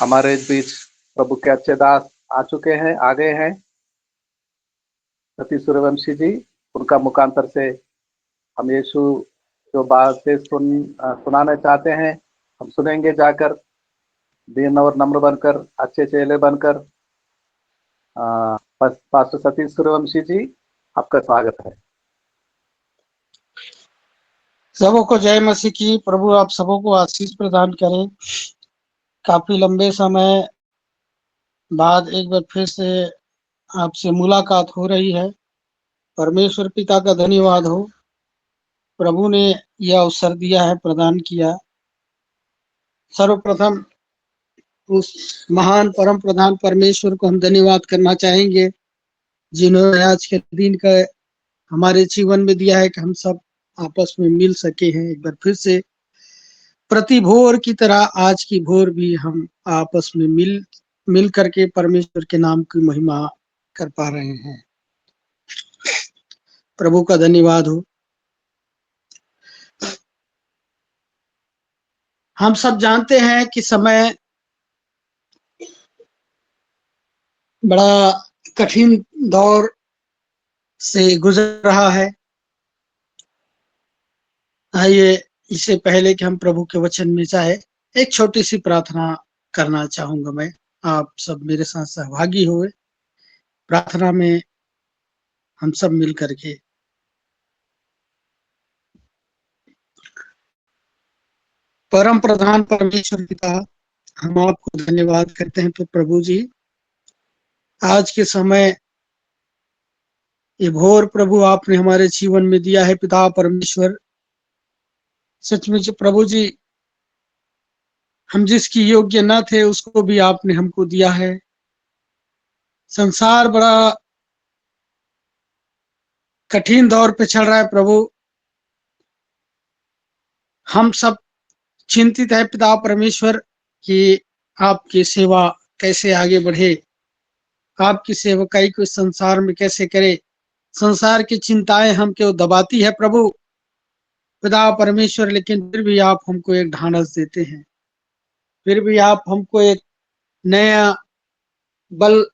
हमारे बीच प्रभु के अच्छे दास आ चुके हैं, आ गए हैं, सतीश सूर्यवंशी जी। उनका मुखांतर से हम यीशु जो बातें सुनाना चाहते हैं, हम सुनेंगे जाकर, दीन और नम्र बनकर, अच्छे चेले बनकर। पास्टर सतीश सूर्यवंशी जी, आपका स्वागत है। सबों को जय मसीह की। प्रभु आप सबों को आशीष प्रदान करें। काफी लंबे समय बाद एक बार फिर से आपसे मुलाकात हो रही है। परमेश्वर पिता का धन्यवाद हो, प्रभु ने यह अवसर दिया है, प्रदान किया। सर्वप्रथम उस महान परम प्रधान परमेश्वर को हम धन्यवाद करना चाहेंगे, जिन्होंने आज के दिन का हमारे जीवन में दिया है कि हम सब आपस में मिल सके हैं। एक बार फिर से प्रति भोर की तरह आज की भोर भी हम आपस में मिल करके परमेश्वर के नाम की महिमा कर पा रहे हैं। प्रभु का धन्यवाद हो। हम सब जानते हैं कि समय बड़ा कठिन दौर से गुजर रहा है। आइए, इससे पहले कि हम प्रभु के वचन में जाए, एक छोटी सी प्रार्थना करना चाहूंगा मैं। आप सब मेरे साथ सहभागी हुए प्रार्थना में, हम सब मिल करके। परम प्रधान परमेश्वर पिता, हम आपको धन्यवाद करते हैं। तो प्रभु जी, आज के समय ये भोर प्रभु आपने हमारे जीवन में दिया है। पिता परमेश्वर, सचमुच प्रभु जी, हम जिसकी योग्य न थे उसको भी आपने हमको दिया है। संसार बड़ा कठिन दौर पे चल रहा है प्रभु। हम सब चिंतित है पिता परमेश्वर कि आपकी सेवा कैसे आगे बढ़े, आपकी सेवकाई को संसार में कैसे करे। संसार की चिंताएं हमको दबाती है प्रभु पिता परमेश्वर, लेकिन फिर भी आप हमको एक ढांढस देते हैं, फिर भी आप हमको एक नया बल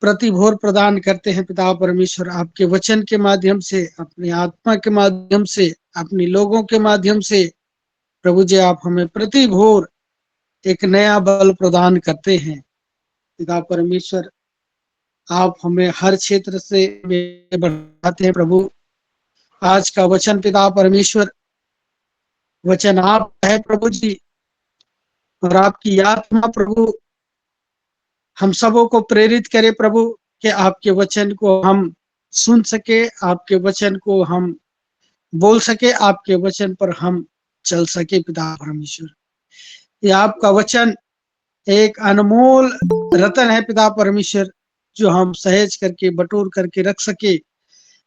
प्रतिभोर प्रदान करते हैं। पिता परमेश्वर, आपके वचन के माध्यम से, अपनी आत्मा के माध्यम से, अपने लोगों के माध्यम से प्रभु जी आप हमें प्रति भोर एक नया बल प्रदान करते हैं। पिता परमेश्वर, आप हमें हर क्षेत्र से बढ़ाते हैं प्रभु। आज का वचन पिता परमेश्वर, वचन आप है प्रभु जी, और आपकी आत्मा प्रभु हम सबों को प्रेरित करे प्रभु, कि आपके वचन को हम सुन सके, आपके वचन को हम बोल सके, आपके वचन पर हम चल सके। पिता परमेश्वर, ये आपका वचन एक अनमोल रतन है पिता परमेश्वर, जो हम सहेज करके बटोर करके रख सके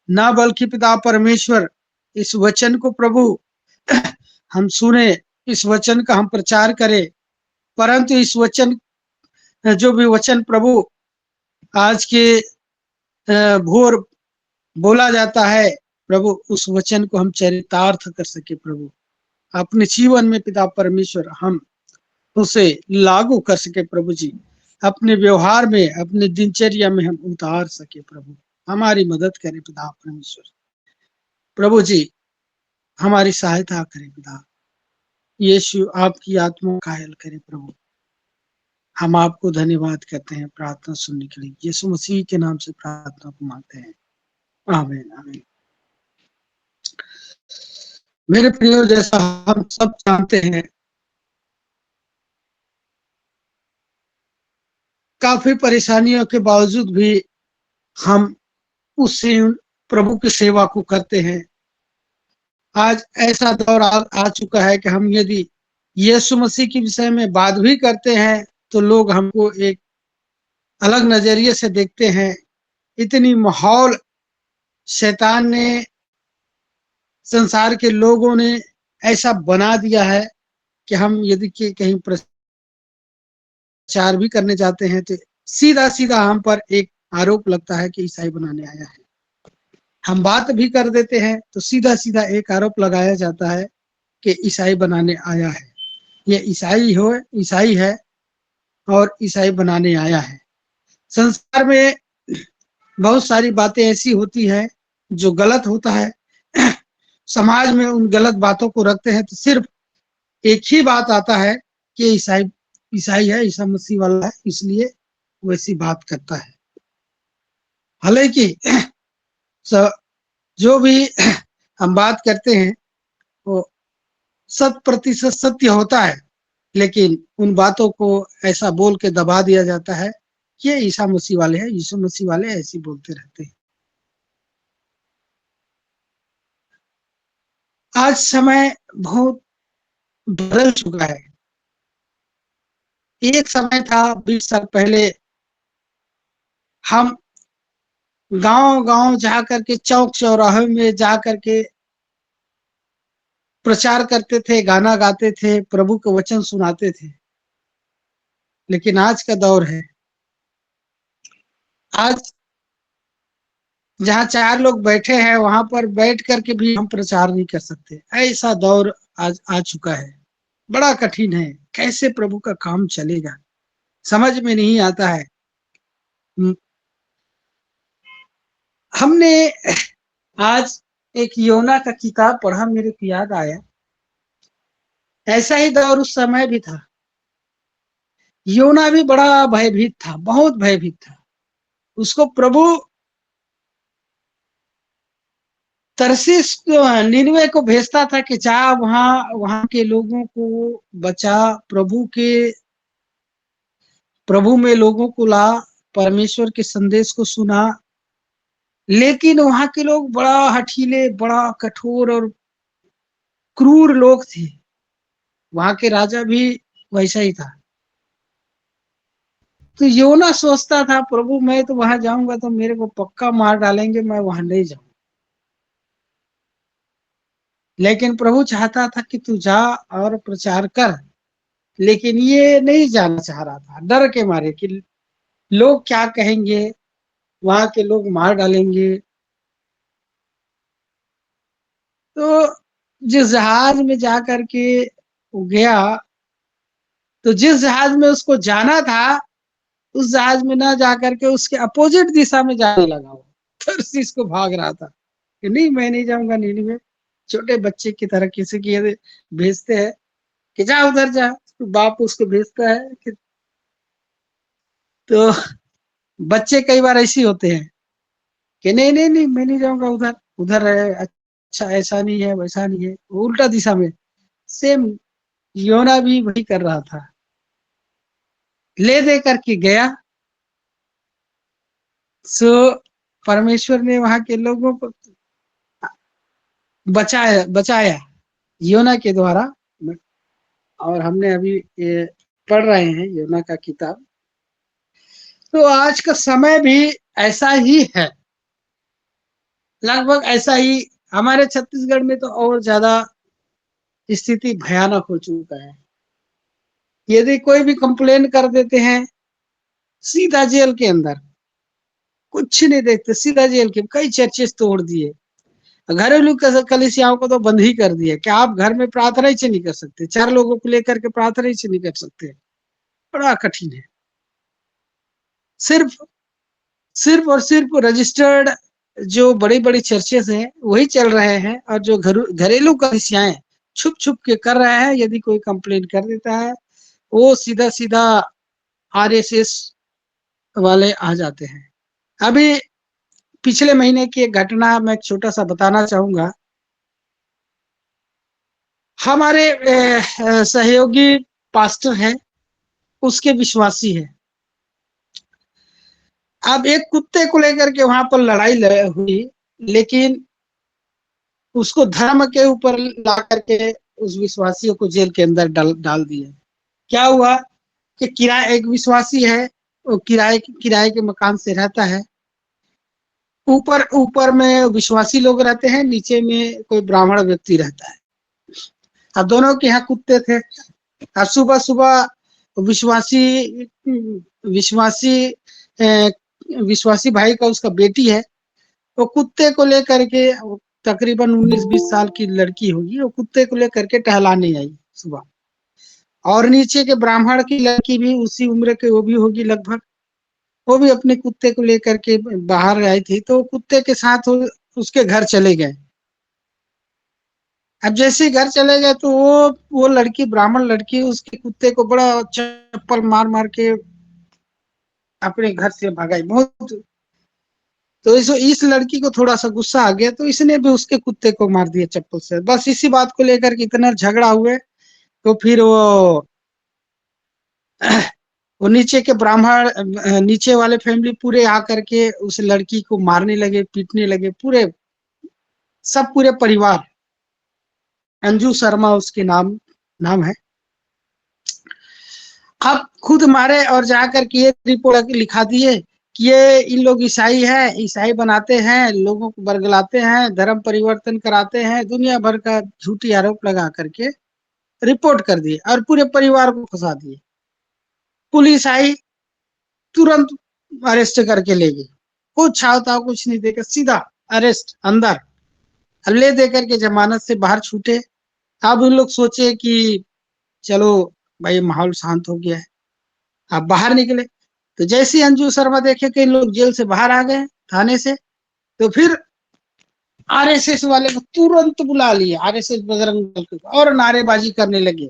ना, बल्कि पिता परमेश्वर इस वचन को प्रभु हम सुने, इस वचन का हम प्रचार करें, परंतु इस वचन जो भी वचन प्रभु आज के भोर बोला जाता है प्रभु, उस वचन को हम चरितार्थ कर सके प्रभु अपने जीवन में। पिता परमेश्वर, हम उसे लागू कर सके प्रभु जी, अपने व्यवहार में, अपने दिनचर्या में हम उतार सके प्रभु। हमारी मदद करें पिता परमेश्वर। प्रभु जी, हमारी सहायता करें पिता। यीशु, आपकी आत्मा घायल करे प्रभु। हम आपको धन्यवाद करते हैं प्रार्थना सुनने के लिए। यीशु मसीह के नाम से प्रार्थना को मांगते हैं, आमीन आमीन। मेरे प्रियो, जैसा हम सब जानते हैं, काफी परेशानियों के बावजूद भी हम उससे प्रभु की सेवा को करते हैं। आज ऐसा दौर आ चुका है कि हम यदि यीशु मसीह के विषय में बात भी करते हैं तो लोग हमको एक अलग नजरिए से देखते हैं। इतनी माहौल शैतान ने, संसार के लोगों ने ऐसा बना दिया है कि हम यदि कहीं प्रचार भी करने जाते हैं तो सीधा सीधा हम पर एक आरोप लगता है कि ईसाई बनाने आया है। हम बात भी कर देते हैं तो सीधा सीधा एक आरोप लगाया जाता है कि ईसाई बनाने आया है, ये ईसाई है और ईसाई बनाने आया है। संसार में बहुत सारी बातें ऐसी होती है जो गलत होता है, समाज में उन गलत बातों को रखते हैं, तो सिर्फ एक ही बात आता है कि ईसाई ईसाई है, ईसा मसीह वाला है, इसलिए वैसी बात करता है। हालांकि जो भी हम बात करते हैं वो 100% सत्य होता है, लेकिन उन बातों को ऐसा बोल के दबा दिया जाता है कि ये ईसा मसीह वाले हैं, यीशु मसीह वाले ऐसे बोलते रहते हैं। आज समय बहुत बदल चुका है। एक समय था 20 साल पहले, हम गांव गांव जा करके, चौक चौराहे में जा करके प्रचार करते थे, गाना गाते थे, प्रभु के वचन सुनाते थे। लेकिन आज का दौर है, आज जहाँ 4 लोग बैठे हैं वहां पर बैठ करके भी हम प्रचार नहीं कर सकते। ऐसा दौर आज आ चुका है। बड़ा कठिन है, कैसे प्रभु का काम चलेगा समझ में नहीं आता है। हमने आज एक योना का किताब पढ़ा, मेरे को याद आया, ऐसा ही दौर उस समय भी था। योना भी बड़ा भयभीत था, बहुत भयभीत था। उसको प्रभु तरसीस निनवे को भेजता था कि जा वहां वहां के लोगों को बचा, प्रभु में लोगों को ला, परमेश्वर के संदेश को सुना। लेकिन वहां के लोग बड़ा हठीले, बड़ा कठोर और क्रूर लोग थे। वहां के राजा भी वैसा ही था। तो योना सोचता था प्रभु मैं तो वहां जाऊंगा तो मेरे को पक्का मार डालेंगे, मैं वहां नहीं जाऊंगा। लेकिन प्रभु चाहता था कि तू जा और प्रचार कर। लेकिन ये नहीं जाना चाह रहा था, डर के मारे कि लोग क्या कहेंगे, वहां के लोग मार डालेंगे। तो जिस जहाज में जा करके वो गया, तो जिस जहाज में उसको जाना था उस जहाज में ना जा करके उसके अपोजिट दिशा में जाने लगा। वो तरसीस को भाग रहा था कि नहीं मैं नहीं जाऊंगा नीनिवे। छोटे बच्चे की तरह किसी की भेजते हैं कि जा उधर जा, तो बाप उसको भेजता है कि, तो बच्चे कई बार ऐसे होते हैं कि नहीं नहीं नहीं मैं नहीं जाऊंगा उधर, उधर है अच्छा, ऐसा नहीं है वैसा नहीं है, उल्टा दिशा में। सेम योना भी वही कर रहा था, ले दे करके गया। सो परमेश्वर ने वहां के लोगों को बचाया बचाया योना के द्वारा। और हमने अभी ये पढ़ रहे हैं योना का किताब। तो आज का समय भी ऐसा ही है, लगभग ऐसा ही। हमारे छत्तीसगढ़ में तो और ज्यादा स्थिति भयानक हो चुका है। यदि कोई भी कंप्लेन कर देते हैं, सीधा जेल के अंदर, कुछ नहीं देखते, सीधा जेल के। कई चर्चेस तोड़ दिए, घरेलू कलीसियाओं को तो बंद ही कर दिया कि आप घर में प्रार्थना ही नहीं कर सकते, 4 लोगों को लेकर के प्रार्थना ही नहीं कर सकते। बड़ा कठिन है। सिर्फ सिर्फ और सिर्फ रजिस्टर्ड जो बड़ी बड़ी चर्चेस हैं वही चल रहे हैं, और जो घरेलू कलीसियाएं छुप छुप के कर रहे हैं। यदि कोई कंप्लेन कर देता है वो सीधा सीधा आरएसएस वाले आ जाते हैं। अभी पिछले महीने की एक घटना मैं छोटा सा बताना चाहूंगा। हमारे सहयोगी पास्टर है, उसके विश्वासी है। अब एक कुत्ते को लेकर के वहां पर लड़ाई हुई, लेकिन उसको धर्म के ऊपर ला करके उस विश्वासियों को जेल के अंदर डाल दिया। क्या हुआ कि किराए, एक विश्वासी है, वो किराए के मकान से रहता है। ऊपर ऊपर में विश्वासी लोग रहते हैं, नीचे में कोई ब्राह्मण व्यक्ति रहता है। अब दोनों के यहाँ कुत्ते थे। और सुबह सुबह विश्वासी विश्वासी विश्वासी भाई का, उसका बेटी है, वो कुत्ते को लेकर के, तकरीबन 19-20 साल की लड़की होगी, वो कुत्ते को लेकर के टहलाने आई सुबह। और नीचे के ब्राह्मण की लड़की भी उसी उम्र के, वो भी होगी लगभग, वो भी अपने कुत्ते को लेकर के बाहर आई थी, तो कुत्ते के साथ उसके घर चले गए। अब जैसे ही घर चले गए तो वो लड़की, ब्राह्मण लड़की, उसके कुत्ते को बड़ा चप्पल मार मार के अपने घर से भगाई बहुत। तो इस लड़की को थोड़ा सा गुस्सा आ गया, तो इसने भी उसके कुत्ते को मार दिया चप्पल से। बस इसी बात को लेकर के इतना झगड़ा हुए, तो फिर वो नीचे के ब्राह्मण, नीचे वाले फैमिली पूरे आकर के उस लड़की को मारने लगे, पीटने लगे, पूरे सब, पूरे परिवार। अंजू शर्मा उसके नाम है। आप खुद मारे और जाकर के ये रिपोर्ट लिखा दिए कि ये इन लोग ईसाई है, ईसाई बनाते हैं, लोगों को बरगलाते हैं, धर्म परिवर्तन कराते हैं, दुनिया भर का झूठी आरोप लगा करके रिपोर्ट कर दिए और पूरे परिवार को फंसा दिए। पुलिस आई, तुरंत अरेस्ट करके ले गई, कुछ छावता कुछ नहीं देकर सीधा अरेस्ट अंदर, ले दे करके जमानत से बाहर छूटे। अब उन लोग सोचे कि चलो भाई माहौल शांत हो गया है, अब बाहर निकले। तो जैसे ही अंजू शर्मा देखे कि इन लोग जेल से बाहर आ गए थाने से, तो फिर आरएसएस वाले को तुरंत बुला लिए, आरएसएस बजरंग दल को, और नारेबाजी करने लगे।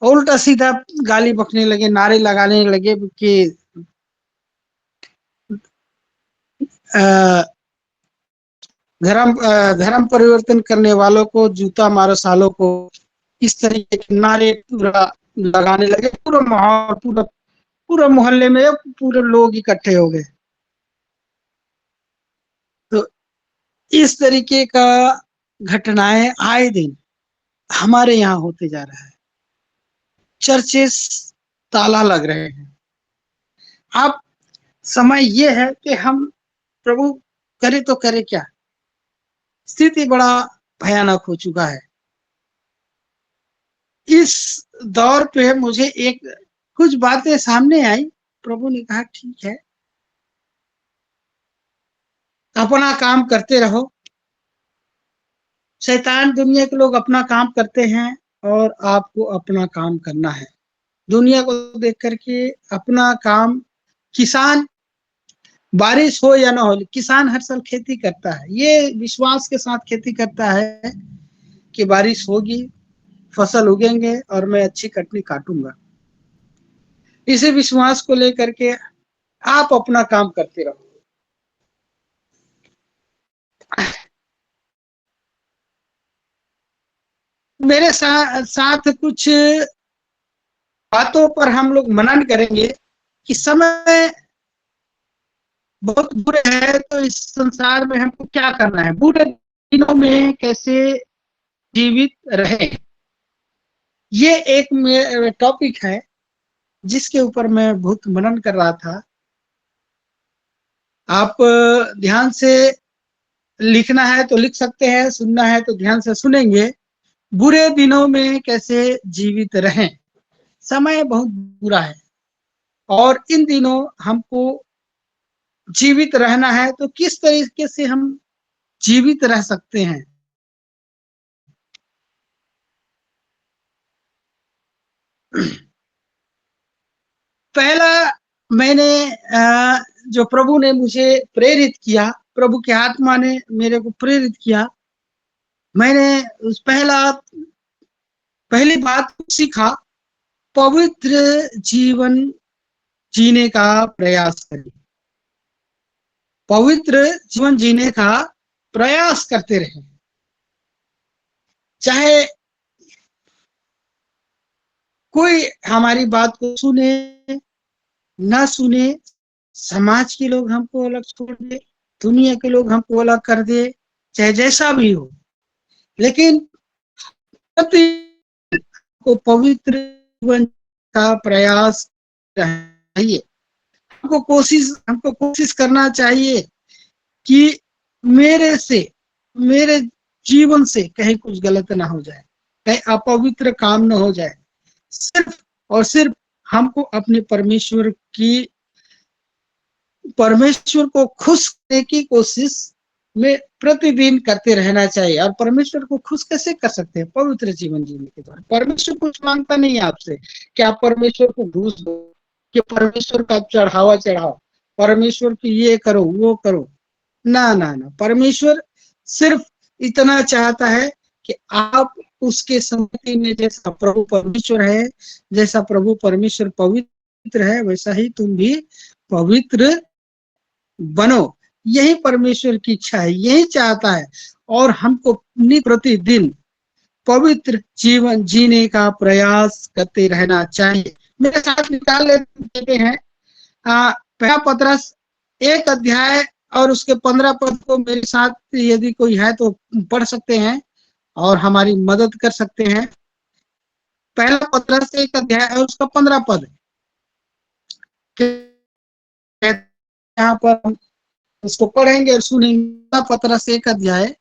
उल्टा सीधा गाली बकने लगे, नारे लगाने लगे कि धर्म परिवर्तन करने वालों को जूता मारो सालों को, इस तरीके के नारे पूरा लगाने लगे। पूरा माहौल, पूरा मोहल्ले में पूरे लोग इकट्ठे हो गए। तो इस तरीके का घटनाएं आए दिन हमारे यहाँ होते जा रहा है। चर्चेस ताला लग रहे हैं। अब समय ये है कि हम प्रभु करे तो करे क्या, स्थिति बड़ा भयानक हो चुका है। इस दौर पे मुझे कुछ बातें सामने आई। प्रभु ने कहा ठीक है, अपना काम करते रहो। शैतान, दुनिया के लोग अपना काम करते हैं और आपको अपना काम करना है। दुनिया को देख करके अपना काम, किसान, बारिश हो या ना हो, किसान हर साल खेती करता है, ये विश्वास के साथ खेती करता है कि बारिश होगी, फसल उगेंगे और मैं अच्छी कटनी काटूंगा। इसी विश्वास को लेकर के आप अपना काम करते रहो। मेरे साथ कुछ बातों पर हम लोग मनन करेंगे कि समय बहुत बुरे है, तो इस संसार में हमको क्या करना है, बुरे दिनों में कैसे जीवित रहे। ये एक टॉपिक है जिसके ऊपर मैं बहुत मनन कर रहा था। आप ध्यान से लिखना है तो लिख सकते हैं, सुनना है तो ध्यान से सुनेंगे। बुरे दिनों में कैसे जीवित रहें। समय बहुत बुरा है और इन दिनों हमको जीवित रहना है, तो किस तरीके से हम जीवित रह सकते हैं। पहला, मैंने जो प्रभु ने मुझे प्रेरित किया, प्रभु की आत्मा ने मेरे को प्रेरित किया, मैंने पहली बात सीखा, पवित्र जीवन जीने का प्रयास करें। पवित्र जीवन जीने का प्रयास करते रहे, चाहे कोई हमारी बात को सुने ना सुने, समाज के लोग हमको अलग छोड़ दे, दुनिया के लोग हमको अलग कर दे, चाहे जैसा भी हो, लेकिन को पवित्र जीवन का प्रयास चाहिए। हमको कोशिश करना चाहिए कि मेरे जीवन से कहीं कुछ गलत ना हो जाए, कहीं अपवित्र काम ना हो जाए। सिर्फ और सिर्फ हमको अपने परमेश्वर को खुश करने की कोशिश में प्रतिदिन करते रहना चाहिए। और परमेश्वर को खुश कैसे कर सकते हैं? पवित्र जीवन जीने के द्वारा। परमेश्वर कुछ मांगता नहीं है आपसे कि आप परमेश्वर को घूस दो, कि परमेश्वर का चढ़ावा चढ़ाओ, परमेश्वर की ये करो वो करो। ना ना ना, परमेश्वर सिर्फ इतना चाहता है कि आप उसके सम्मति में, जैसा प्रभु परमेश्वर है, जैसा प्रभु परमेश्वर पवित्र है, वैसा ही तुम भी पवित्र बनो। यही परमेश्वर की इच्छा है, यही चाहता है। और हमको प्रतिदिन पवित्र जीवन जीने का प्रयास करते रहना चाहिए। मेरे साथ निकाल लेते हैं पहला पतरस 1 अध्याय और उसके 15 पद को मेरे साथ यदि कोई है तो पढ़ सकते हैं और हमारी मदद कर सकते हैं। पहला पतरस 1 अध्याय और उसका 15 पद। यहाँ पर हम उसको पढ़ेंगे और सुनेंगे। पतरस 1 अध्याय,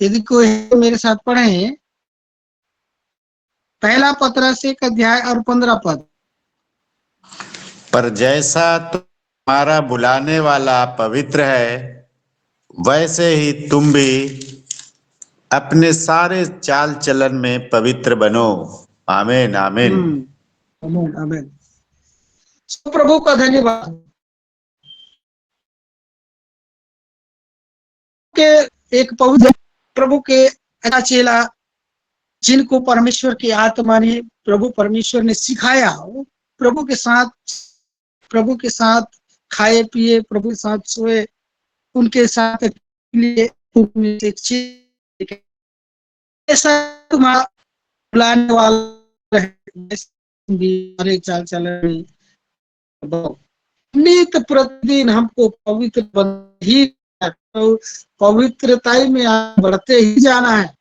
यदि कोई है तो मेरे साथ पढ़े। पहला पतरस 1 अध्याय और 15 पद। पर जैसा तुम्हारा बुलाने वाला पवित्र है, वैसे ही तुम भी अपने सारे चाल चलन में पवित्र बनो। आमीन आमीन। आमीन आमीन। प्रभु का धन्यवाद के एक पवित्र प्रभु के अच्छा चेला जिनको परमेश्वर की आत्मा ने, प्रभु परमेश्वर ने सिखाया, प्रभु के साथ खाए पिए, प्रभु के साथ सोए, उनके साथ लिए ऐसा तुम्हारा बुलाने वाला है। चाल चलन नित प्रतिदिन हमको पवित्र ही, पवित्रता में बढ़ते ही जाना है,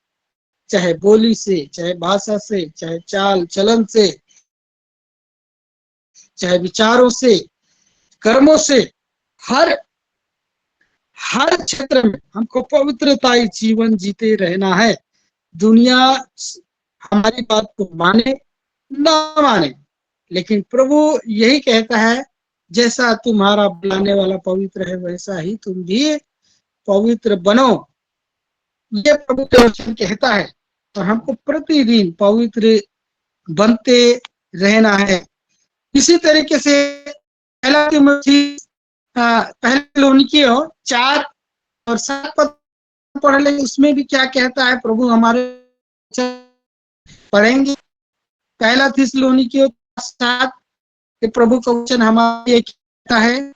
चाहे बोली से, चाहे भाषा से, चाहे चाल चलन से, चाहे विचारों से, कर्मों से, हर क्षेत्र में हमको पवित्रताई जीवन जीते रहना है। दुनिया हमारी बात को माने ना माने, लेकिन प्रभु यही कहता है, जैसा तुम्हारा बुलाने वाला पवित्र है, वैसा ही तुम भी पवित्र बनो। ये प्रभु का वचन कहता है और हमको प्रतिदिन पवित्र बनते रहना है। इसी तरीके से पहला तिमुथियुस 4 और 7 पद पढ़ ले, उसमें भी क्या कहता है प्रभु हमारे। पढ़ेंगे पहला थिस्सलुनीकियों 7 के प्रभु का वचन हमारे कहता है।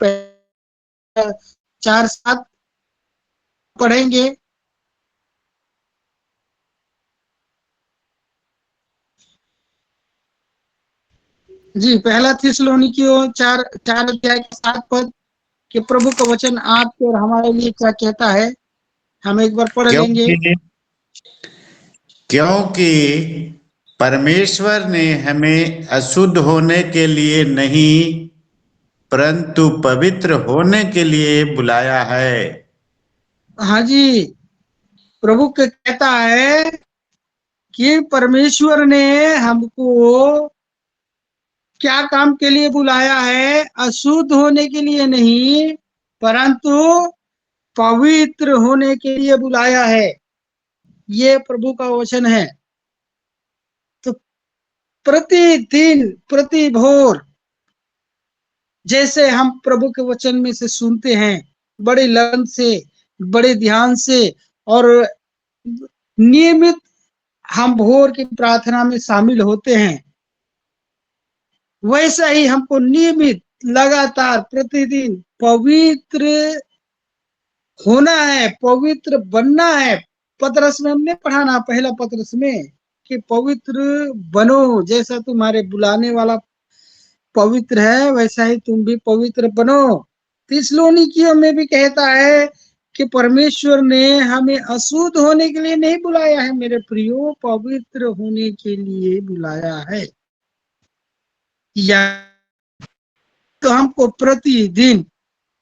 4:7 पढ़ेंगे। जी, पहला थिस्सलुनीकियों 4 अध्याय 7 पद कि प्रभु का वचन आपके और हमारे लिए क्या कहता है, हम एक बार पढ़ लेंगे। क्योंकि परमेश्वर ने हमें अशुद्ध होने के लिए नहीं, परंतु पवित्र होने के लिए बुलाया है। हाँ जी, प्रभु के कहता है कि परमेश्वर ने हमको क्या काम के लिए बुलाया है? अशुद्ध होने के लिए नहीं, परंतु पवित्र होने के लिए बुलाया है। ये प्रभु का वचन है। तो प्रतिदिन, प्रति भोर, जैसे हम प्रभु के वचन में से सुनते हैं, बड़े लगन से, बड़े ध्यान से और नियमित हम भोर की प्रार्थना में शामिल होते हैं, वैसा ही हमको नियमित लगातार प्रतिदिन पवित्र होना है, पवित्र बनना है। पतरस में हमने पढ़ा ना, पहला पतरस में, कि पवित्र बनो, जैसा तुम्हारे बुलाने वाला पवित्र है, वैसा ही तुम भी पवित्र बनो। थिस्सलुनीकियों में भी कहता है कि परमेश्वर ने हमें अशुद्ध होने के लिए नहीं बुलाया है मेरे प्रियो, पवित्र होने के लिए बुलाया है। या तो हमको प्रतिदिन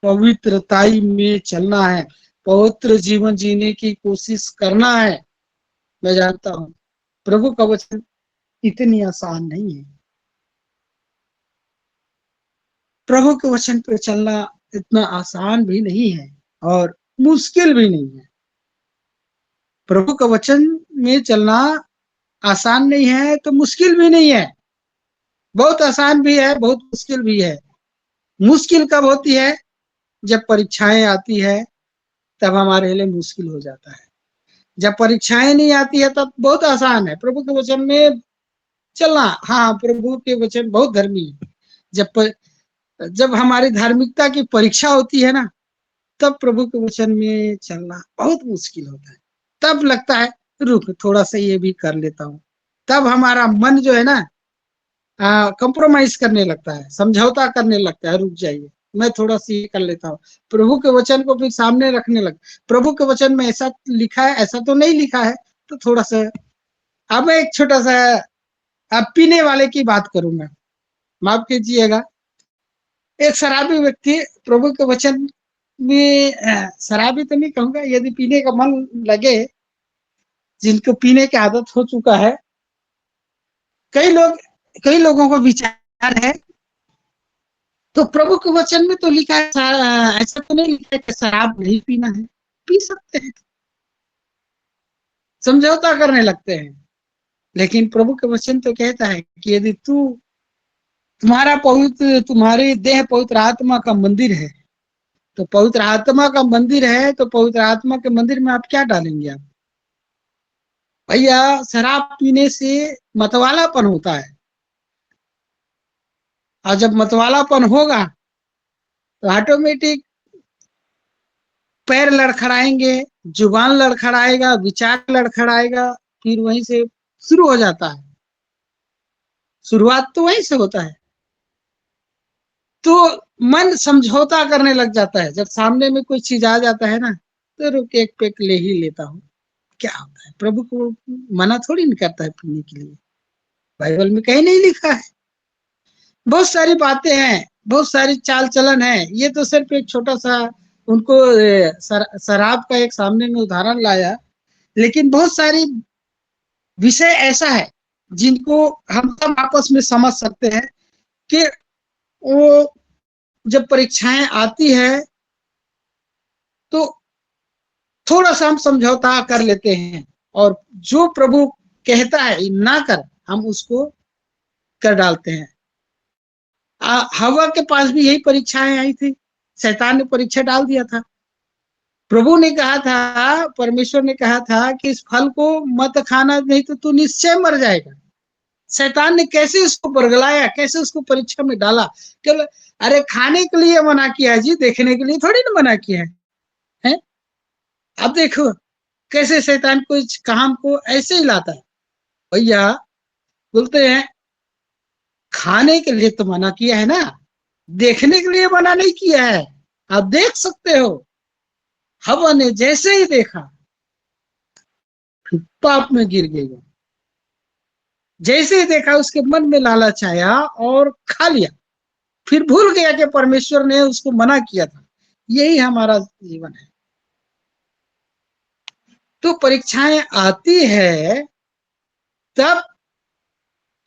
पवित्रताई में चलना है, पवित्र जीवन जीने की कोशिश करना है। मैं जानता हूं प्रभु का वचन इतनी आसान नहीं है। प्रभु के वचन पे चलना इतना आसान भी नहीं है। और मुश्किल भी नहीं है। प्रभु के वचन में चलना आसान नहीं है तो मुश्किल भी नहीं है। बहुत आसान भी है, बहुत मुश्किल भी है। मुश्किल कब होती है? जब परीक्षाएं आती है, तब हमारे लिए मुश्किल हो जाता है। जब परीक्षाएं नहीं आती है तब बहुत आसान है प्रभु के वचन में चलना। हाँ, प्रभु के वचन बहुत धर्मी है। जब हमारी धार्मिकता की परीक्षा होती है ना, तब प्रभु के वचन में चलना बहुत मुश्किल होता है। तब लगता है रुक, थोड़ा सा ये भी कर लेता हूँ। तब हमारा मन जो है ना कंप्रोमाइज करने लगता है, समझौता करने लगता है, रुक जाइए मैं थोड़ा सा ये कर लेता हूँ। प्रभु के वचन को फिर सामने रखने लगता, प्रभु के वचन में ऐसा लिखा है, ऐसा तो नहीं लिखा है, तो थोड़ा सा। अब मैं एक छोटा सा पीने वाले की बात करूंगा, माफ कीजिएगा। एक शराबी व्यक्ति प्रभु के वचन में, शराबी तो नहीं कहूंगा, यदि पीने का मन लगे, जिनको पीने की आदत हो चुका है, कई लोगों को विचार है, तो प्रभु के वचन में तो लिखा है, ऐसा तो नहीं लिखा है कि शराब नहीं पीना है, पी सकते हैं। समझौता करने लगते हैं। लेकिन प्रभु के वचन तो कहता है कि यदि तुम्हारी देह पवित्र आत्मा का मंदिर है, तो पवित्र आत्मा का मंदिर है, तो पवित्र आत्मा के मंदिर में आप क्या डालेंगे? आप भैया, शराब पीने से मतवालापन होता है, और जब मतवालापन होगा तो ऑटोमेटिक पैर लड़खड़ाएंगे, जुबान लड़खड़ाएगा, विचार लड़खड़ाएगा, फिर वहीं से शुरू हो जाता है। शुरुआत तो वहीं से होता है। तो मन समझौता करने लग जाता है। जब सामने में कोई चीज आ जाता है ना, तो रुक, एक पेक ले ही लेता हूँ, क्या होता है। प्रभु को मना थोड़ी नहीं करता है पीने के लिए, बाइबल में कहीं नहीं लिखा है। बहुत सारी बातें हैं, बहुत सारी चाल चलन है। ये तो सिर्फ एक छोटा सा उनको शराब का एक सामने में उदाहरण लाया, लेकिन बहुत सारी विषय ऐसा है जिनको हम सब आपस में समझ सकते हैं कि वो जब परीक्षाएं आती है तो थोड़ा सा हम समझौता कर लेते हैं, और जो प्रभु कहता है ना कर, हम उसको कर डालते हैं। हवा के पास भी यही परीक्षाएं आई थी, शैतान ने परीक्षा डाल दिया था। प्रभु ने कहा था, परमेश्वर ने कहा था कि इस फल को मत खाना, नहीं तो तू निश्चय मर जाएगा। शैतान ने कैसे उसको बरगलाया, कैसे उसको परीक्षा में डाला। चलो, अरे खाने के लिए मना किया है जी, देखने के लिए थोड़ी ना मना किया है? अब देखो कैसे शैतान को इस काम को ऐसे ही लाता है। भैया बोलते हैं खाने के लिए तो मना किया है ना, देखने के लिए मना नहीं किया है। आप देख सकते हो। हवा ने जैसे ही देखा पाप में गिर गई। जैसे ही देखा उसके मन में लालच आया और खा लिया, फिर भूल गया कि परमेश्वर ने उसको मना किया था। यही हमारा जीवन है। तो परीक्षाएं आती है तब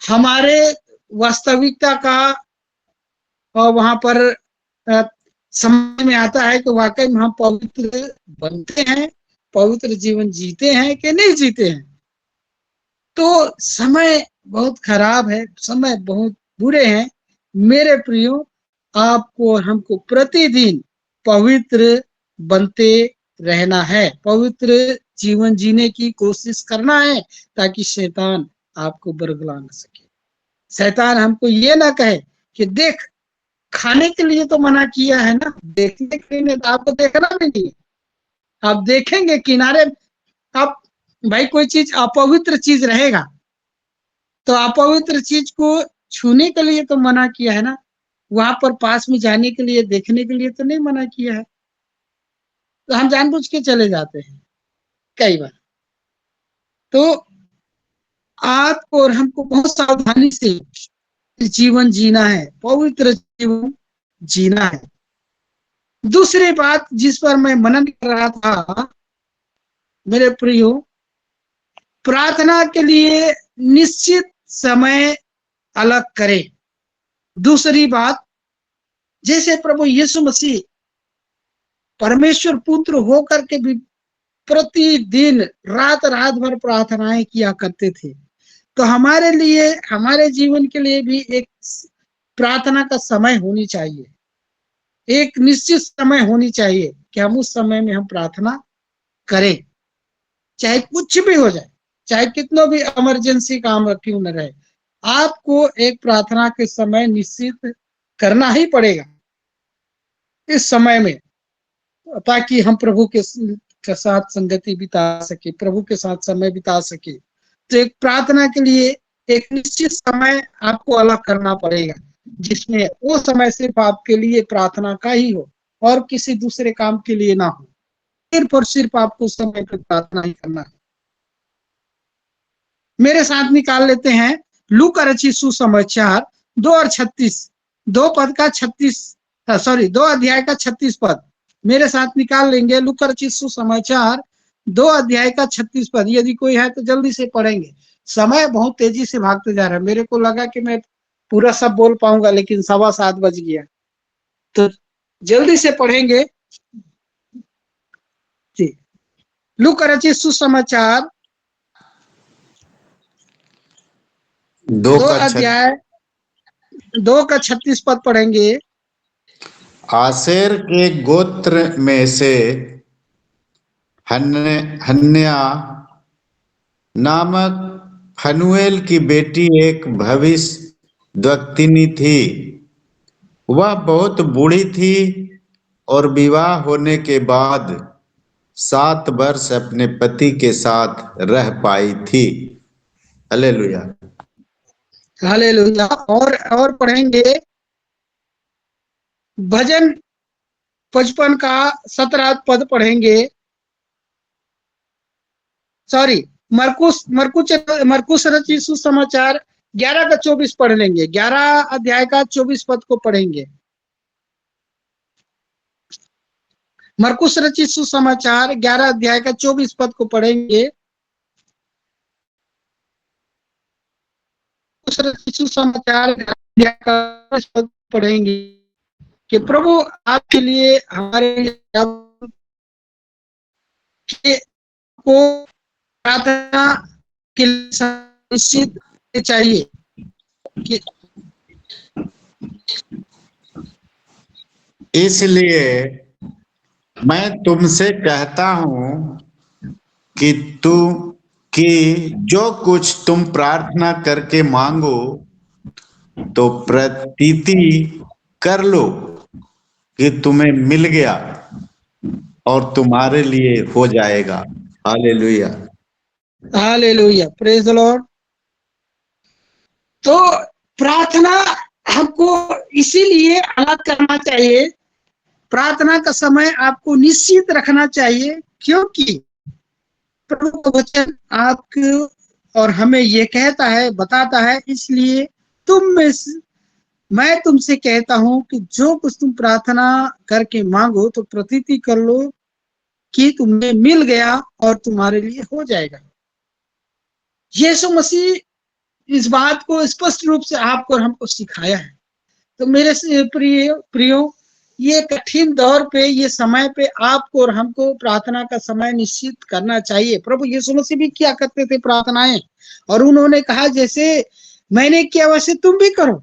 हमारे वास्तविकता का और वहां पर समझ में आता है कि वाकई में हम पवित्र बनते हैं, पवित्र जीवन जीते हैं कि नहीं जीते हैं। तो समय बहुत खराब है, समय बहुत बुरे हैं। मेरे प्रियो, आपको और हमको प्रतिदिन पवित्र बनते रहना है, पवित्र जीवन जीने की कोशिश करना है, ताकि शैतान आपको बरगला न सके। शैतान हमको ये ना कहे कि देख, खाने के लिए तो मना किया है ना, देखने के लिए तो आपको देखना भी नहीं। आप देखेंगे किनारे, आप भाई कोई चीज अपवित्र चीज रहेगा तो अपवित्र चीज को छूने के लिए तो मना किया है ना, वहां पर पास में जाने के लिए, देखने के लिए तो नहीं मना किया है। तो हम जानबूझ के चले जाते हैं कई बार। तो आपको और हमको बहुत सावधानी से जीवन जीना है, पवित्र जीवन जीना है। दूसरी बात जिस पर मैं मनन कर रहा था मेरे प्रियो, प्रार्थना के लिए निश्चित समय अलग करें। दूसरी बात, जैसे प्रभु यीशु मसीह परमेश्वर पुत्र होकर के भी प्रतिदिन रात रात भर प्रार्थनाएं किया करते थे। तो हमारे लिए, हमारे जीवन के लिए भी एक प्रार्थना का समय होनी चाहिए, एक निश्चित समय होनी चाहिए कि हम उस समय में हम प्रार्थना करें, चाहे कुछ भी हो जाए, चाहे कितना भी इमरजेंसी काम क्यों न रहे, आपको एक प्रार्थना के समय निश्चित करना ही पड़ेगा इस समय में, ताकि हम प्रभु के साथ संगति बिता सके, प्रभु के साथ समय बिता सके। तो एक प्रार्थना के लिए एक निश्चित समय आपको अलग करना पड़ेगा, जिसमें वो समय सिर्फ आपके लिए प्रार्थना का ही हो और किसी दूसरे काम के लिए ना हो, सिर्फ और सिर्फ आपको उस समय पर प्रार्थना ही करना है। मेरे साथ निकाल लेते हैं लू का रचित सुसमाचार 2:36, 2 पद का 36, 2 अध्याय का 36 पद मेरे साथ निकाल लेंगे। लू का रचित सुसमाचार 2 अध्याय का 36 पद। यदि कोई है तो जल्दी से पढ़ेंगे, समय बहुत तेजी से भागते जा रहा है। मेरे को लगा कि मैं पूरा सब बोल पाऊंगा, लेकिन 7:15 बज गया, तो जल्दी से पढ़ेंगे जी। लू का रचित सुसमाचार 2 अध्याय 2 का 36 पद पढ़ेंगे। आसेर के गोत्र में से हन्या नामक फनुएल की बेटी एक भविष्यद्वक्तिनी थी। वह बहुत बूढ़ी थी और विवाह होने के बाद 7 वर्ष अपने पति के साथ रह पाई थी। Hallelujah, hallelujah. और पढ़ेंगे भजन 55 का 17 पद पढ़ेंगे। सॉरी, मरकुस रचित सुसमाचार 11 का 24 पढ़ लेंगे। 11 अध्याय का 24 पद को पढ़ेंगे। मरकुस रचित सुसमाचार 11 अध्याय का 24 पद को पढ़ेंगे। सुसमाचार पद पढ़ेंगे कि प्रभु आपके लिए हमारे को प्रार्थना के लिए निश्चित चाहिए कि इसलिए मैं तुमसे कहता हूं कि जो कुछ तुम प्रार्थना करके मांगो तो प्रतीति कर लो कि तुम्हें मिल गया और तुम्हारे लिए हो जाएगा। Hallelujah, hallelujah, praise the Lord. तो प्रार्थना हमको इसीलिए अलग करना चाहिए, प्रार्थना का समय आपको निश्चित रखना चाहिए, क्योंकि प्रभु का वचन आपको और हमें ये कहता है, बताता है। इसलिए मैं तुमसे कहता हूं कि जो कुछ तुम प्रार्थना करके मांगो तो प्रतीति कर लो कि तुम्हें मिल गया और तुम्हारे लिए हो जाएगा। यीशु मसीह इस बात को स्पष्ट रूप से आपको और हमको सिखाया है। तो मेरे प्रियो, ये कठिन दौर पे, ये समय पे आपको और हमको प्रार्थना का समय निश्चित करना चाहिए। प्रभु यीशु मसीह भी क्या करते थे प्रार्थनाएं, और उन्होंने कहा जैसे मैंने किया वैसे तुम भी करो,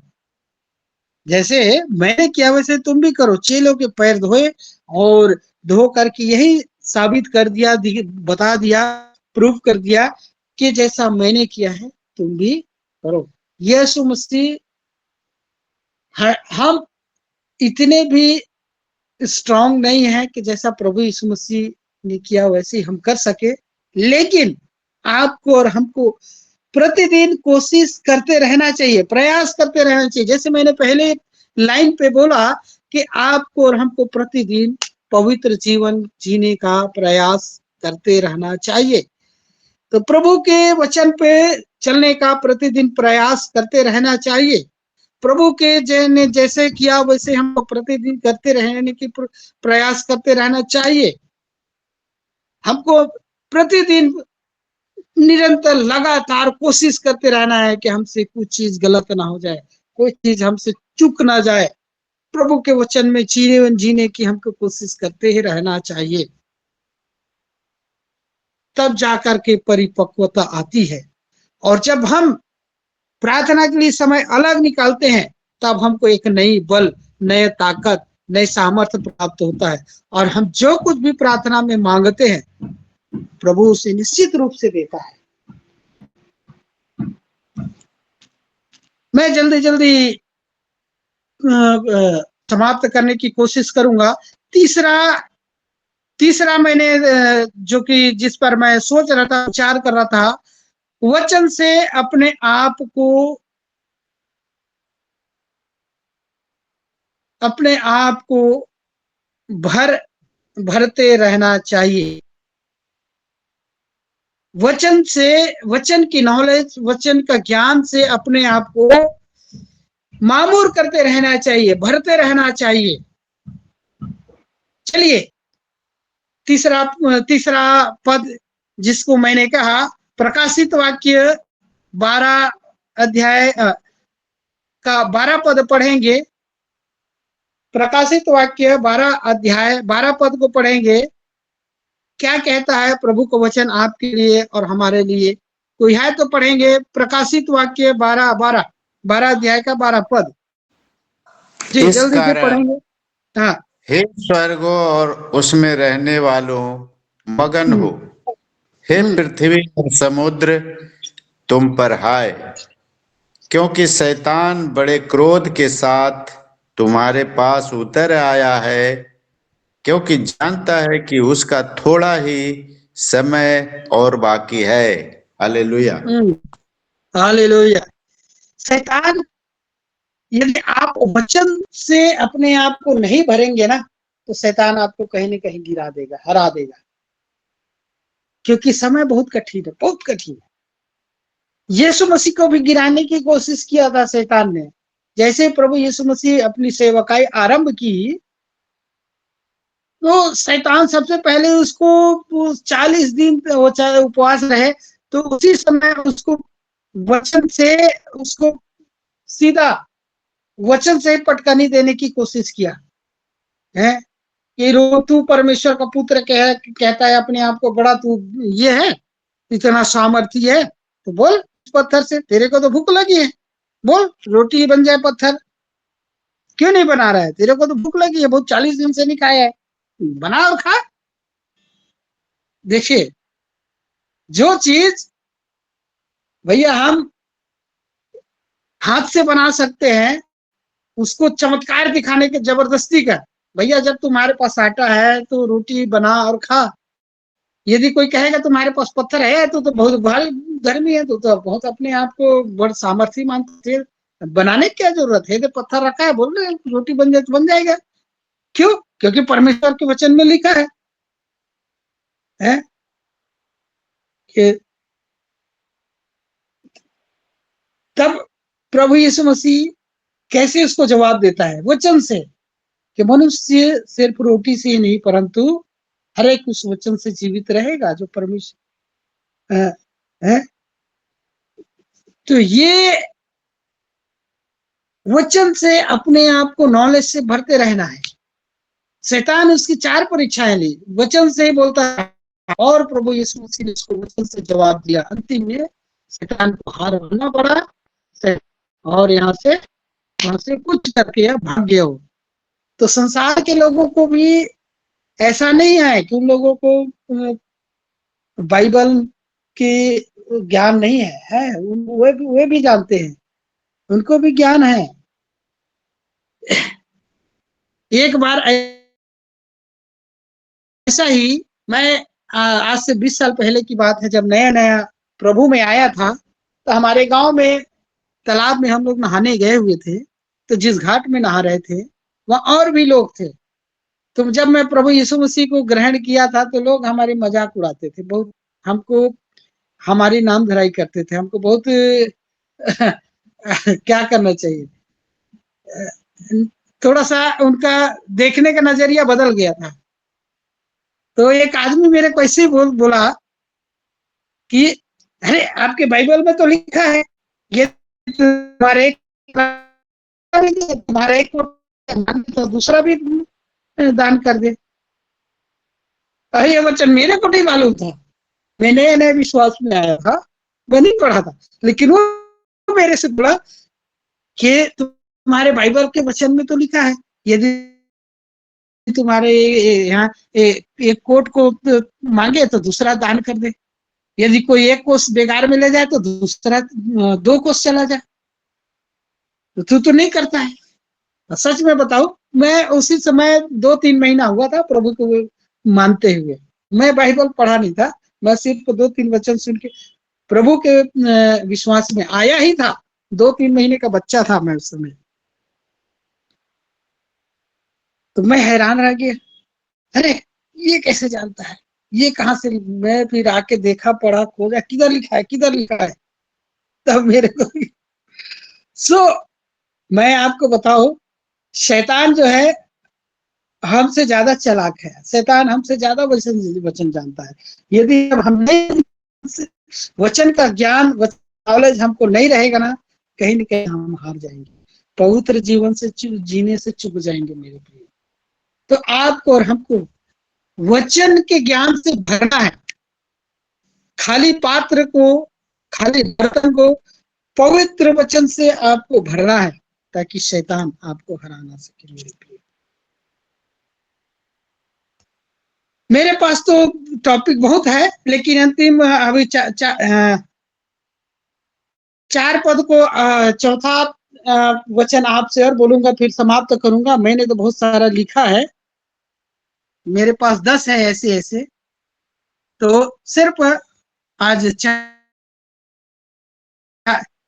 जैसे मैंने किया वैसे तुम भी करो। चेलों के पैर धोए और धो करके यही साबित कर दिया, बता दिया, प्रूफ कर दिया कि जैसा मैंने किया है तुम भी करो। यीशु मसीह, हम इतने भी स्ट्रांग नहीं है कि जैसा प्रभु यीशु मसीह ने किया वैसे हम कर सके, लेकिन आपको और हमको प्रतिदिन कोशिश करते रहना चाहिए, प्रयास करते रहना चाहिए। जैसे मैंने पहले लाइन पे बोला कि आपको और हमको प्रतिदिन पवित्र जीवन जीने का प्रयास करते रहना चाहिए। तो प्रभु के वचन पे चलने का प्रतिदिन प्रयास करते रहना चाहिए। प्रभु के ने जैसे किया वैसे हम प्रतिदिन करते रहने की प्रयास करते रहना चाहिए। हमको प्रतिदिन निरंतर लगातार कोशिश करते रहना है कि हमसे कुछ चीज गलत ना हो जाए, कोई चीज हमसे चूक ना जाए। प्रभु के वचन में जीवन जीने की हमको कोशिश करते ही रहना चाहिए, तब जाकर के परिपक्वता आती है। और जब हम प्रार्थना के लिए समय अलग निकालते हैं, तब हमको एक नई बल, नई ताकत, नई सामर्थ्य प्राप्त होता है, और हम जो कुछ भी प्रार्थना में मांगते हैं प्रभु उसे निश्चित रूप से देता है। मैं जल्दी जल्दी समाप्त करने की कोशिश करूंगा। तीसरा मैंने जो कि जिस पर मैं सोच रहा था, विचार कर रहा था, वचन से अपने आप को भरते रहना चाहिए। वचन की नॉलेज, वचन का ज्ञान से अपने आप को मामूर करते रहना चाहिए, भरते रहना चाहिए। चलिए, तीसरा पद जिसको मैंने कहा, प्रकाशित वाक्य 12 अध्याय का 12 पद पढ़ेंगे। प्रकाशित वाक्य 12 अध्याय 12 पद को पढ़ेंगे। क्या कहता है प्रभु का वचन आपके लिए और हमारे लिए? कोई है तो पढ़ेंगे। प्रकाशित वाक्य 12 अध्याय का 12 पद। जी, जल्दी से पढ़ेंगे। हाँ। हे स्वर्गो और उसमें रहने वालों, मगन हो। हे पृथ्वी और समुद्र, तुम पर हाय, क्योंकि शैतान बड़े क्रोध के साथ तुम्हारे पास उतर आया है, क्योंकि जानता है कि उसका थोड़ा ही समय और बाकी है। Hallelujah, hallelujah. शैतान, यदि आप वचन से अपने आप को नहीं भरेंगे ना, तो शैतान आपको कहीं न कहीं गिरा देगा, हरा देगा, क्योंकि समय बहुत कठिन है, बहुत कठिन है। यीशु मसीह को भी गिराने की कोशिश किया था शैतान ने। जैसे प्रभु यीशु मसीह अपनी सेवकाई आरंभ की, तो शैतान सबसे पहले उसको 40 दिन वो चाहे उपवास रहे, तो उसी समय उसको वचन से, उसको सीधा वचन से पटकनी देने की कोशिश किया है कि तू परमेश्वर का पुत्र कहता है अपने आप को बड़ा, तू ये है, इतना सामर्थ्य है, तो बोल पत्थर से, तेरे को तो भूख लगी है, बोल रोटी बन जाए पत्थर। क्यों नहीं बना रहा है? तेरे को तो भूख लगी है, बहुत 40 दिन से नहीं खाया है, बना और खा। देखिए, जो चीज भैया हम हाथ से बना सकते हैं, उसको चमत्कार दिखाने के जबरदस्ती का, भैया जब तुम्हारे पास आटा है तो रोटी बना और खा। यदि कोई कहेगा तुम्हारे पास पत्थर है तो बहुत भारी धर्मी है, तो बहुत अपने आप को बड़ सामर्थ्य मानते, बनाने की क्या जरूरत है? पत्थर रखा है, बोल रहे रोटी बन जाए तो बन जाएगा। क्यों? क्योंकि परमेश्वर के वचन में लिखा है कि तब प्रभु यीशु मसीह कैसे उसको जवाब देता है? वचन से, कि मनुष्य सिर्फ रोटी से ही नहीं परंतु हर एक उस वचन से जीवित रहेगा जो परमेश्वर है। तो ये वचन से अपने आप को नॉलेज से भरते रहना है। शैतान उसकी 4 परीक्षाएं ली, वचन से ही बोलता है, और प्रभु यीशु मसीह ने उसको वचन से जवाब दिया। अंतिम में शैतान को हार मानना पड़ा और यहाँ से कुछ करके भाग गया हो। तो संसार के लोगों को भी ऐसा नहीं है कि उन लोगों को बाइबल के ज्ञान नहीं है, वे भी जानते हैं, उनको भी ज्ञान है। एक बार ऐसा ही, मैं आज से 20 साल पहले की बात है, जब नया नया प्रभु में आया था, तो हमारे गांव में तालाब में हम लोग नहाने गए हुए थे। तो जिस घाट में नहा रहे थे वहां और भी लोग थे। तो जब मैं प्रभु यीशु मसीह को ग्रहण किया था, तो लोग हमारे मजाक उड़ाते थे, बहुत हमको, हमारी नाम धराई करते थे, हमको बहुत क्या करना चाहिए, थोड़ा सा उनका देखने का नजरिया बदल गया था। तो एक आदमी मेरे को ऐसे बोला कि अरे आपके बाइबल में तो लिखा है ये तुम्हारे एक तो दूसरा भी दान कर दे। ये वचन मेरे को नहीं मालूम था, मैं नए नए विश्वास में आया था, मैं नहीं पढ़ा था, लेकिन वो मेरे से बोला कि तुम्हारे बाइबल के वचन में तो लिखा है यदि तुम्हारे यहाँ एक कोट को मांगे तो दूसरा दान कर दे, यदि कोई एक कोस बेकार में ले जाए तो दूसरा 2 कोस चला जाए, तो तू तो नहीं करता है। सच में बताऊं, मैं उसी समय 2-3 महीना हुआ था प्रभु को मानते हुए, मैं बाइबल पढ़ा नहीं था, मैं सिर्फ 2-3 वचन सुन के प्रभु के विश्वास में आया ही था। 2-3 महीने का बच्चा था मैं उस समय। तो मैं हैरान रह गया, अरे ये कैसे जानता है, ये कहां से। मैं फिर आके देखा, पढ़ा, खोजा, किधर लिखा है, किधर लिखा है, तब मेरे को मैं आपको बताऊं, शैतान जो है हमसे ज्यादा चालाक है, शैतान हमसे ज्यादा वचन जानता है। यदि हमने वचन का ज्ञान, नॉलेज हमको नहीं रहेगा ना, कहीं न कहीं हम हार जाएंगे, पवित्र जीवन से जीने से चूक जाएंगे मेरे प्रिय। तो आपको और हमको वचन के ज्ञान से भरना है, खाली पात्र को, खाली बर्तन को पवित्र वचन से आपको भरना है, ताकि शैतान आपको हरा ना सके मेरे प्रिय। मेरे पास तो टॉपिक बहुत है, लेकिन अंतिम अभी 4 पद को चौथा वचन आपसे और बोलूंगा, फिर समाप्त करूंगा। मैंने तो बहुत सारा लिखा है, मेरे पास 10 है ऐसे ऐसे, तो सिर्फ आज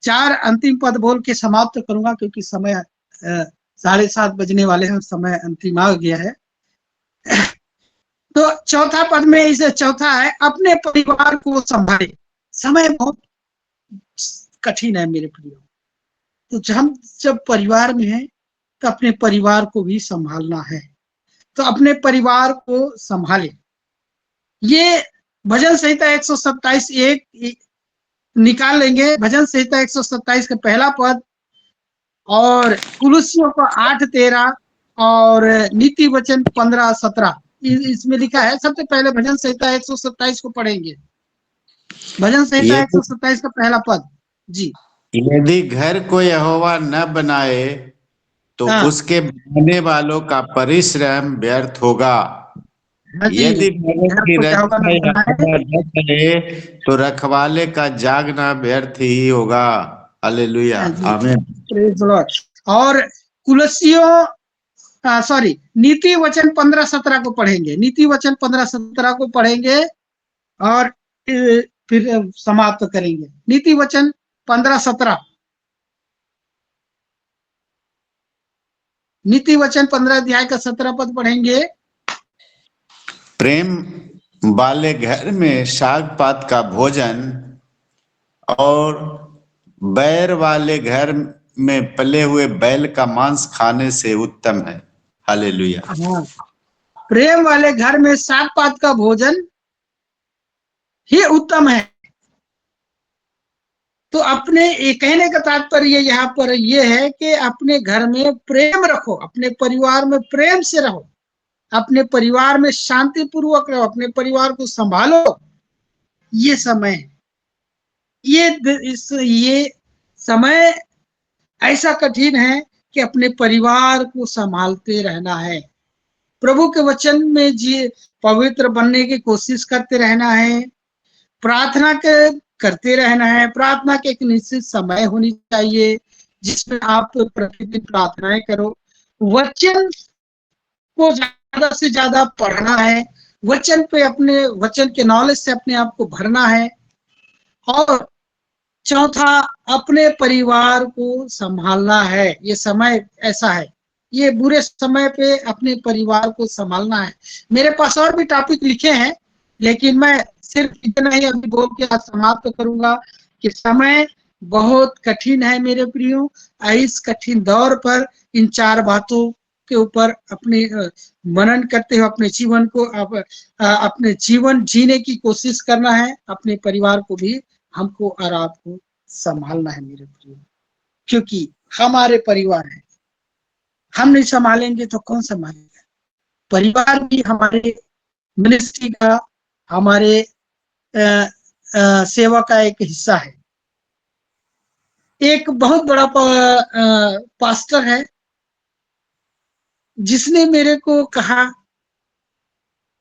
4 अंतिम पद बोल के समाप्त करूंगा, क्योंकि समय 7:30 बजने वाले हैं, समय अंतिम आ गया है। तो चौथा पद में इसे चौथा है, अपने परिवार को संभाले। समय बहुत कठिन है मेरे प्रियो, तो हम जब परिवार में हैं तो अपने परिवार को भी संभालना है, तो अपने परिवार को संभाले। ये भजन संहिता 127:1 निकाल लेंगे, भजन संहिता 127 का पहला पद, और कुलुसियों को 8:13 और नीति वचन 15:17 इसमें लिखा है। सबसे पहले भजन संहिता 127 को पढ़ेंगे, भजन संहिता 127 का पहला पद जी। यदि घर को यहोवा न बनाए तो उसके बनाने वालों का परिश्रम व्यर्थ होगा। यदि भवन की रचना यहोवा न करे तो रखवाले का जागना व्यर्थ ही होगा। हालेलुया, आमीन। Praise the Lord. और कुलसियों नीति वचन 15:17 को पढ़ेंगे, नीति वचन 15:17 को पढ़ेंगे और फिर समाप्त करेंगे। नीति वचन 15:17, नीति वचन 15 अध्याय का 17 पद पढ़ेंगे। प्रेम वाले घर में साग पात का भोजन और बैर वाले घर में पले हुए बैल का मांस खाने से उत्तम है। हालेलुया। हाँ, प्रेम वाले घर में साग पात का भोजन ही उत्तम है। तो अपने कहने का तात्पर्य यहाँ पर यह है कि अपने घर में प्रेम रखो, अपने परिवार में प्रेम से रहो, अपने परिवार में शांति पूर्वक रहो, अपने परिवार को संभालो। ये समय, ये समय ऐसा कठिन है कि अपने परिवार को संभालते रहना है, प्रभु के वचन में जी पवित्र बनने की कोशिश करते रहना है, प्रार्थना करते रहना है। प्रार्थना के एक निश्चित समय होनी चाहिए जिसमें आप प्रतिदिन प्रार्थनाएं करो। वचन को ज्यादा से ज्यादा पढ़ना है, वचन पे अपने वचन के नॉलेज से अपने आप को भरना है। और चौथा, अपने परिवार को संभालना है। ये समय ऐसा है, ये बुरे समय पे अपने परिवार को संभालना है। मेरे पास और भी टॉपिक लिखे हैं, लेकिन मैं सिर्फ इतना ही अभी बोल के आज समाप्त करूंगा कि समय बहुत कठिन है मेरे प्रियो। इस कठिन दौर पर इन 4 बातों के ऊपर अपने मनन करते हुए अपने जीवन को अपने जीवन जीने की कोशिश करना है। अपने परिवार को भी हमको और आपको संभालना है मेरे प्रियो, क्योंकि हमारे परिवार है, हम नहीं संभालेंगे तो कौन संभालेगा? परिवार भी हमारे मिनिस्ट्री का, हमारे सेवा का एक हिस्सा है। एक बहुत बड़ा पास्टर है जिसने मेरे को कहा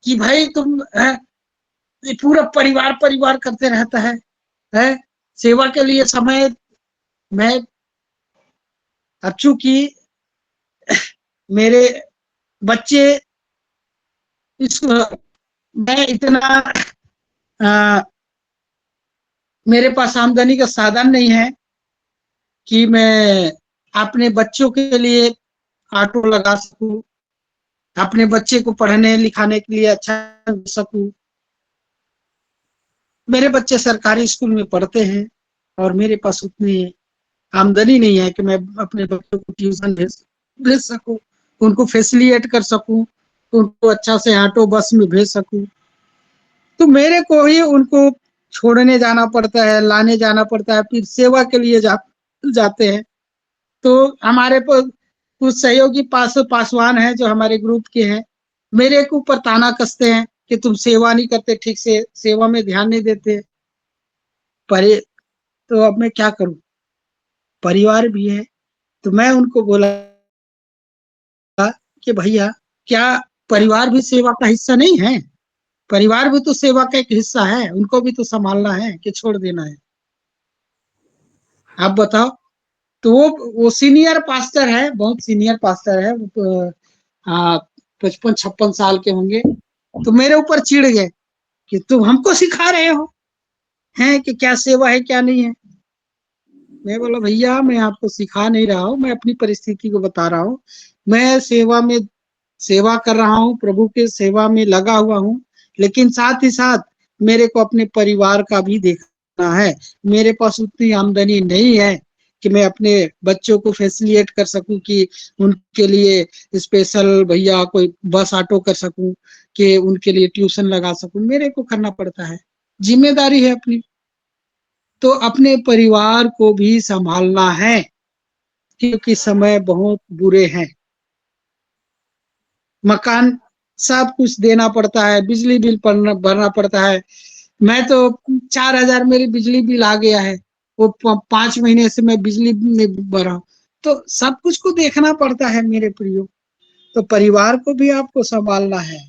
कि भाई तुम ये पूरा परिवार परिवार करते रहता है सेवा के लिए समय। मैं अब चूंकि मेरे बच्चे इस मैं इतना मेरे पास आमदनी का साधन नहीं है कि मैं अपने बच्चों के लिए ऑटो लगा सकूं, अपने बच्चे को पढ़ने लिखाने के लिए अच्छा कर सकूं। मेरे बच्चे सरकारी स्कूल में पढ़ते हैं और मेरे पास उतनी आमदनी नहीं है कि मैं अपने बच्चों को ट्यूशन भेज सकूं, उनको फैसिलिटेट कर सकूं, उनको अच्छा से ऑटो बस में भेज सकूं। तो मेरे को ही उनको छोड़ने जाना पड़ता है, लाने जाना पड़ता है, फिर सेवा के लिए जाते हैं। तो हमारे कुछ सहयोगी पासवान हैं जो हमारे ग्रुप के हैं, मेरे के ऊपर ताना कसते हैं कि तुम सेवा नहीं करते ठीक से, सेवा में ध्यान नहीं देते। पर तो अब मैं क्या करूं? परिवार भी है। तो मैं उनको बोला कि भैया, क्या परिवार भी सेवा का हिस्सा नहीं है? परिवार भी तो सेवा का एक हिस्सा है, उनको भी तो संभालना है कि छोड़ देना है? आप बताओ। तो वो सीनियर पास्टर है, बहुत सीनियर पास्टर है, 55-56 साल के होंगे। तो मेरे ऊपर चिढ़ गए कि तुम हमको सिखा रहे हो हैं कि क्या सेवा है क्या नहीं है। मैं बोला भैया, मैं आपको सिखा नहीं रहा हूँ, मैं अपनी परिस्थिति को बता रहा हूँ। मैं सेवा में सेवा कर रहा हूँ, प्रभु के सेवा में लगा हुआ हूँ, लेकिन साथ ही साथ मेरे को अपने परिवार का भी देखना है। मेरे पास उतनी आमदनी नहीं है कि मैं अपने बच्चों को फैसिलिटेट कर सकूं, कि उनके लिए स्पेशल भैया कोई बस ऑटो कर सकूं, कि उनके लिए ट्यूशन लगा सकूं। मेरे को करना पड़ता है, जिम्मेदारी है अपनी। तो अपने परिवार को भी संभालना है, क्योंकि समय बहुत बुरे हैं। मकान सब कुछ देना पड़ता है, बिजली बिल भरना पड़ता है। मैं तो 4,000 मेरी बिजली बिल आ गया है, वो 5 महीने से मैं बिजली नहीं भरा हूं। तो सब कुछ को देखना पड़ता है मेरे प्रियो। तो परिवार को भी आपको संभालना है।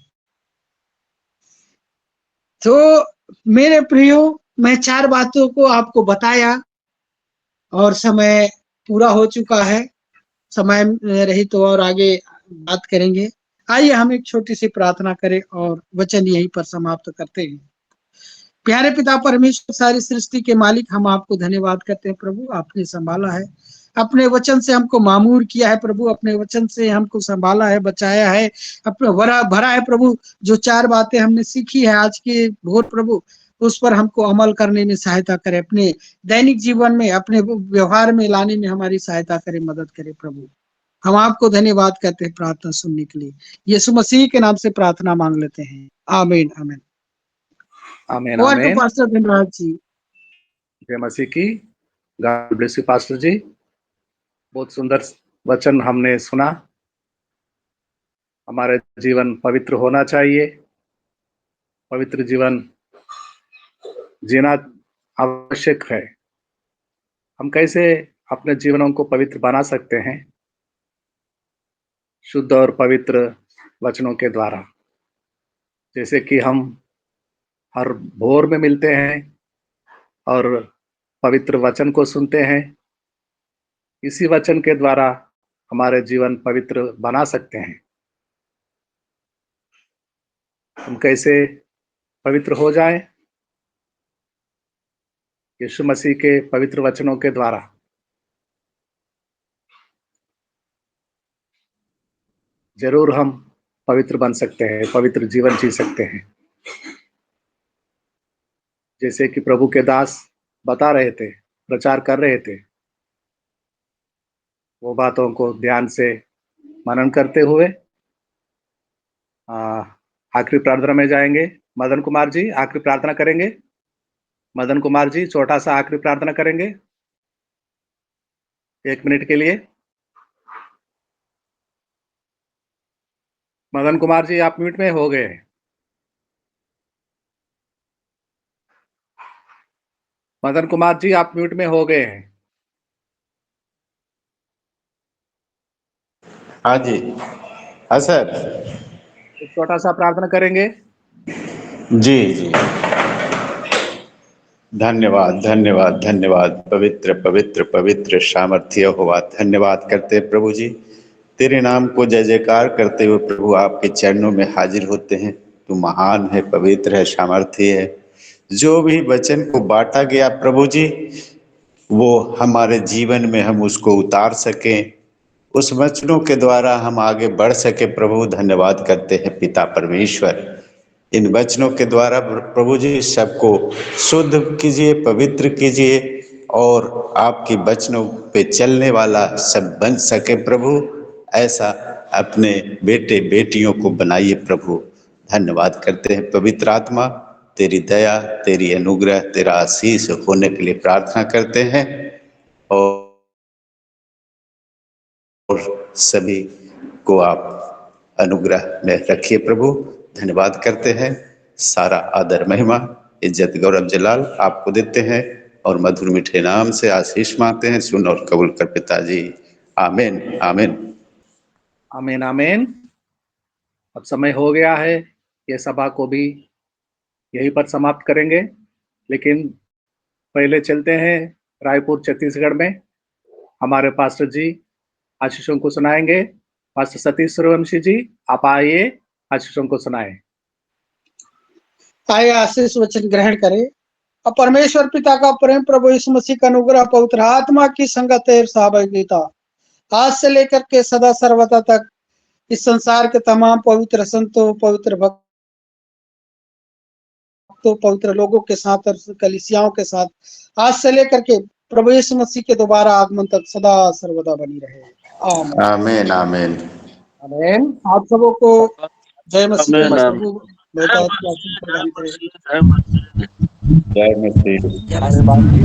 तो मेरे प्रियो, मैं 4 बातों को आपको बताया और समय पूरा हो चुका है। समय रही तो और आगे बात करेंगे। आइए हम एक छोटी सी प्रार्थना करें और वचन यहीं पर समाप्त करते हैं। प्यारे पिता परमेश्वर, सारी सृष्टि के मालिक, हम आपको धन्यवाद करते हैं प्रभु, आपने संभाला है, अपने वचन से हमको मामूर किया है प्रभु, अपने वचन से हमको संभाला है, बचाया है, अपने भरा है प्रभु। जो 4 बातें हमने सीखी है आज के भोर प्रभु, उस पर हमको अमल करने में सहायता करे, अपने दैनिक जीवन में, अपने व्यवहार में लाने में हमारी सहायता करे, मदद करे प्रभु। हम आपको धन्यवाद करते हैं प्रार्थना सुनने के लिए। यीशु मसीह के नाम से प्रार्थना मांग लेते हैं, आमीन आमीन। आमीन ओवर टू आमीन। पास्टर धनराज जी। जय मसीह की। गॉड ब्लेस यू पास्टर जी। बहुत सुंदर वचन हमने सुना। हमारे जीवन पवित्र होना चाहिए। पवित्र जीवन जीना आवश्यक है। हम कैसे अपने जीवनों को पवित्र बना सकते हैं? शुद्ध और पवित्र वचनों के द्वारा। जैसे कि हम हर भोर में मिलते हैं और पवित्र वचन को सुनते हैं, इसी वचन के द्वारा हमारे जीवन पवित्र बना सकते हैं। हम कैसे पवित्र हो जाएं? यीशु मसीह के पवित्र वचनों के द्वारा। जरूर हम पवित्र बन सकते हैं, पवित्र जीवन जी सकते हैं। जैसे कि प्रभु के दास बता रहे थे, प्रचार कर रहे थे, वो बातों को ध्यान से मनन करते हुए आखिरी प्रार्थना में जाएंगे। मदन कुमार जी आखिरी प्रार्थना करेंगे। मदन कुमार जी छोटा सा आखिरी प्रार्थना करेंगे 1 मिनट के लिए। मदन कुमार जी आप म्यूट में हो गए। मदन कुमार जी आप म्यूट में हो गए हैं। हाँ जी, हाँ सर। एक छोटा सा प्रार्थना करेंगे। जी जी, धन्यवाद धन्यवाद धन्यवाद। पवित्र पवित्र पवित्र सामर्थ्य होवा, धन्यवाद करते हैं प्रभु जी। तेरे नाम को जय जयकार करते हुए प्रभु आपके चरणों में हाजिर होते हैं। तू महान है, पवित्र है, सामर्थ्य है। जो भी वचन को बांटा गया प्रभु जी, वो हमारे जीवन में हम उसको उतार सकें, उस वचनों के द्वारा हम आगे बढ़ सके। प्रभु धन्यवाद करते हैं पिता परमेश्वर। इन वचनों के द्वारा प्रभु जी सबको शुद्ध कीजिए, पवित्र कीजिए और आपके वचनों पे चलने वाला सब बन सके प्रभु। ऐसा अपने बेटे बेटियों को बनाइए प्रभु। धन्यवाद करते हैं पवित्र आत्मा, तेरी दया, तेरी अनुग्रह, तेरा आशीष होने के लिए प्रार्थना करते हैं और सभी को आप अनुग्रह में रखिए प्रभु। धन्यवाद करते हैं। सारा आदर महिमा इज्जत गौरव जलाल आपको देते हैं और मधुर मीठे नाम से आशीष मांगते हैं। सुन और कबूल कर पिताजी। आमीन आमीन आमीन आमीन। अब समय हो गया है, ये सभा को भी यहीं पर समाप्त करेंगे, लेकिन पहले चलते हैं रायपुर छत्तीसगढ़ में। हमारे पास्टर जी आशीषों को सुनाएंगे। पास्टर सतीश सूर्यवंशी जी आप आइए, आशीषों को सुनाएं। आइए आशीष वचन ग्रहण करें। और परमेश्वर पिता का प्रेम, प्रभु यीशु मसीह का अनुग्रह, पवित्र आत्मा की संगत और सहभागिता आज से लेकर के सदा सर्वदा तक इस संसार के तमाम पवित्र संतों, पवित्र भक्तों, पवित्र लोगों के साथ और कलीसियाओं के साथ आज से लेकर के प्रभु यीशु मसीह के दोबारा आगमन तक सदा सर्वदा बनी रहे। आमीन आमीन आमीन। आप सबों को जय मसीह प्रभु प्रदान करें। जय मसीह। हमारे बाप जी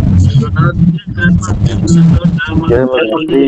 जय मसीह।